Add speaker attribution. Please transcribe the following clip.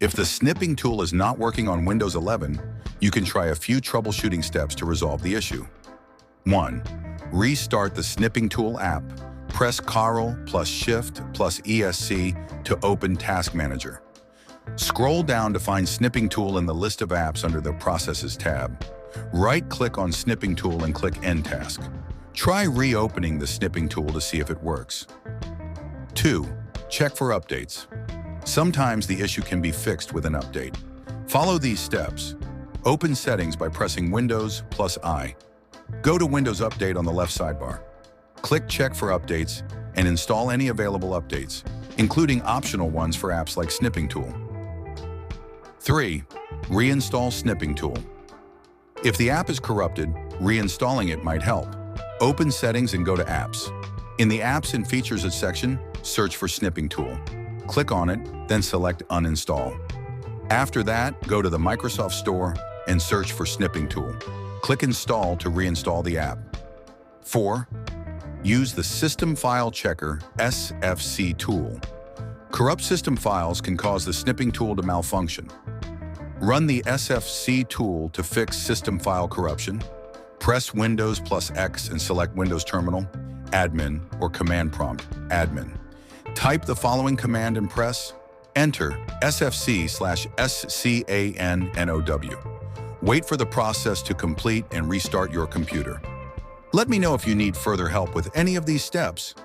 Speaker 1: If the snipping tool is not working on Windows 11, you can try a few troubleshooting steps to resolve the issue. 1. Restart the snipping tool app. Press Ctrl plus Shift plus ESC to open Task Manager. Scroll down to find Snipping Tool in the list of apps under the Processes tab. Right-click on Snipping Tool and click End Task. Try reopening the Snipping Tool to see if it works. 2. Check for updates. Sometimes the issue can be fixed with an update. Follow these steps. Open Settings by pressing Windows plus I. Go to Windows Update on the left sidebar. Click Check for Updates and install any available updates, including optional ones for apps like Snipping Tool. 3. Reinstall Snipping Tool. If the app is corrupted, reinstalling it might help. Open Settings and go to Apps. In the Apps and Features section, search for Snipping Tool. Click on it, then select Uninstall. After that, go to the Microsoft Store and search for Snipping Tool. Click Install to reinstall the app. 4. Use the System File Checker (SFC) tool. Corrupt system files can cause the Snipping Tool to malfunction. Run the SFC tool to fix system file corruption. Press Windows plus X and select Windows Terminal, Admin, or Command Prompt, Admin. Type the following command and press Enter SFC/SCANNOW. Wait for the process to complete and restart your computer. Let me know if you need further help with any of these steps.